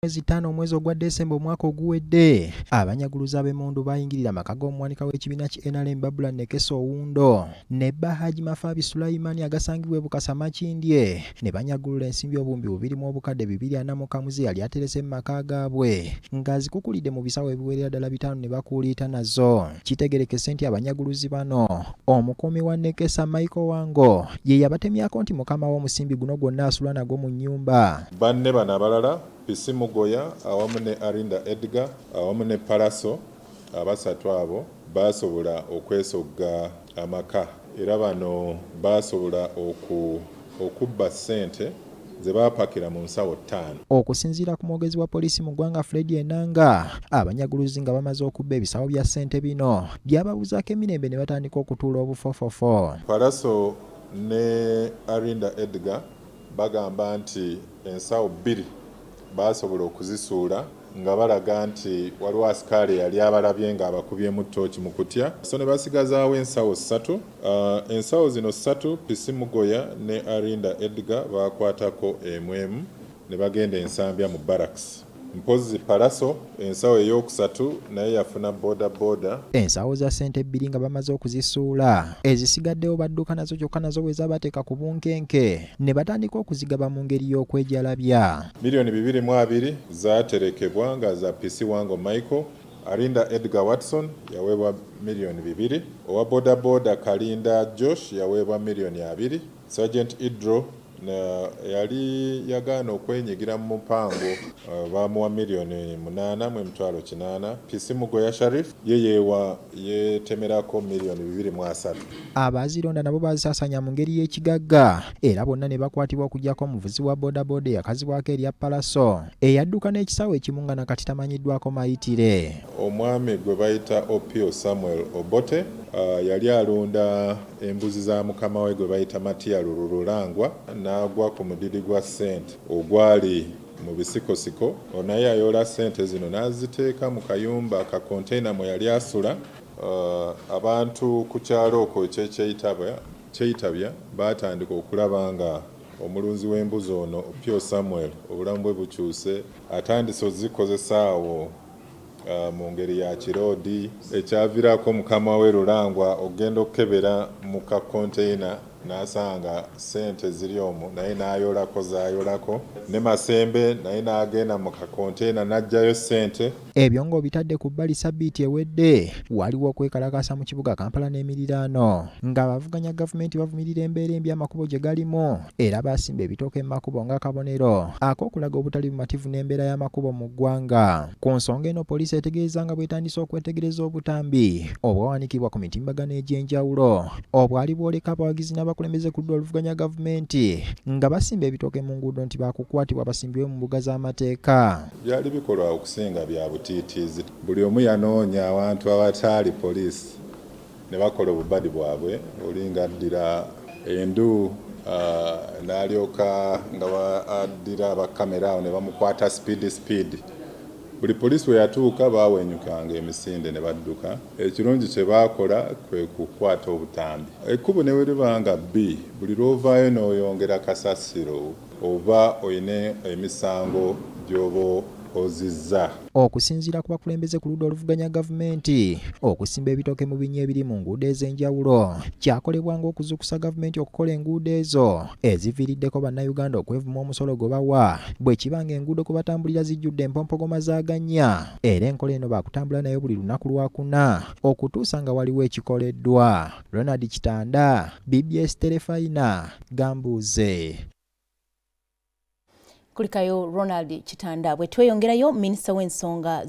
Mwezi 5 mwezi ogwa Desemba omwaka oguwedde abanyaguluzi ab'emmundu bayingirira Maka g'omuwanika w'ekibiina ki NRM Babula Nekesa Owundo ne Bahaji Mafabi Sulaimani agasangibwa e Bukasa Makindye ne banyagulula ensimbi obumbi bubirimu obukadde 240 yali aterese mu maka gaabwe ng'azikukulidde mu bisawo ebiwerera ddala 5 ne bakuuliita nazo. Kitegerekese nti abanyaguluzi bano omukuumi wa Nekesa Michael Wango ye yabatemyako nti mukama w'omusimbi guno gwonna asula nagwo mu nnyumba. Banne bano abalala Poliisi Mugoya awamu ne Arinda Edgar awamu ne Palaso abasatu abo basobola okwesogga amaka era bano basobola okubba ssente ze baapakira mu nsawo 5. Okusinziira ku mwogezi wa poliisi mu ggwanga Fred Enanga, abanyaguluzi nga bamaze okubba ebisawo bya ssente bino byababuzaako emirembe ne batandika okutuula obufofofo. Palaso ne Arinda Edgar bagamba nti ensawo 2 basobola okuzisuula nga balaga nti waliwo asikaali yali abalabye nga abakubyemu ttooki mu kutya. So ne basigazaawo ensawo 3. Ensawo zino 3 Poliisi Mugoya ne Arinda Edgar bakwatako emwemu ne bagenda ensambya mu barracks. Mpozi Palaso ensawo ey'okusatu naye yafuna boda. Ensawo za ssente 2 nga bamaze okuzisuula ezisigaddewo badduka nazo kyokka nazo bwe zaabateeka ku bunkenke ne batandika okuzigaba mu ngeri y'okwejalabya. Milioni 220 zaaterekebwa nga za PC Wango Michael. Arinda Edgar Watson yaweebwa milioni 2. Owa boda Kalinda Josh yaweebwa milioni 2. Sergeant Idro yali yagaana okwenyigira mu mupango bamuwa milioni 8,800. Poliisi Mugoya Sharif yetemerako milioni 2.3. Abazironda nabo bazisaasanya mu ngeri y'ekigagga era bonna ne bakwatibwa okuggyako omuvuzi wa bodaboda eyakazibwako erya Palaso eyadduka n'ekisawo ekimu nga nakati tamanyiddwako mayitire. Omwami gwe bayita Opio Samuel Obote yali alunda embuzi za mukama we gwe bayita Matia Lululangwa n'agwa ku mudidi gwa ssente ogwali mu bisikosiko. Naye ayola ssente zino n'aziteeka mu kayumba ka konteyina mwe yali asula. Abantu ku kyalo okwo Kyeyitabya baatandika okulaba nga omulunzi w'embuzi ono Opio Samuel obulamu bwe bukyuse, atandise ozikozesaawo mu ngeri ya kiroodi ekyaviirako mukama we Lulangwa ogenda okukebera mu ka konteyina n'asanga ssente ziri omwo naye n'ayolako zaayolako ne masembe naye n'agenda mu ka konteyina n'aggyayo ssente. Ebyo ng'obitadde ku bbali sabbiiti ewedde waliwo okwekalakasa mu kibuga Kampala n'emiriraano ng'abavuganya gavumenti bavumirira embeera embi amakubo gye galimu era baasimba ebitooke mu makubo ng'akabonero ak'okulaga obutali bumativu n'embeera y'amakubo mu ggwanga. Ku nsonga eno poliisi etegeeza nga bwetandise okwetegereza obutambi obwawanikibwa ku mitimbagano egy'enjawulo obwali bwoleka abawagizi n'abakulembeze ku ludda oluvuganya gavumenti nga basimba ebitooke mu nguudo nti baakukwatibwa basimbibwe mu mbuga z'amateeka. Byali bikolwa okusinga bya butiitiizi. Buli omu yanoonya awantu awataali poliisi ne bakola obubadi bwabwe olinga addira endu n'alyoka nga baddira abakamera awo ne bamukwata speed. Buli poliisi we yatuuka baawenyukanga emisinde ne badduka. Ekirungi kye baakola kwe kukwata obutambi. Ekkubo ne weribanga bbi buli lw'ovaayo n'oyongera kasasiro oba oyine emisango gy'oba ozizza. Okusinziira ku bakulembeze ku ludda oluvuganya gavumenti okusimba ebitooke mu binnya ebiri mu nguudo ez'enjawulo kyakolebwanga okuzuukusa gavumenti okukola enguudo ezo eziviiriddeko bannayuganda okwevuma omusolo gwe bawa bwe kibanga enguudo kwe batambulira zijjudde empompogoma zaaganya era enkola eno baakutambula nayo buli lunaku lwakuna okutuusa nga waliwo ekikoleddwa. Ronald Kitanda, BBS Terefayina, Gambuuze. Kulikayo Ronald Kitanda. Bwe tweyongerayo minisita w'ensonga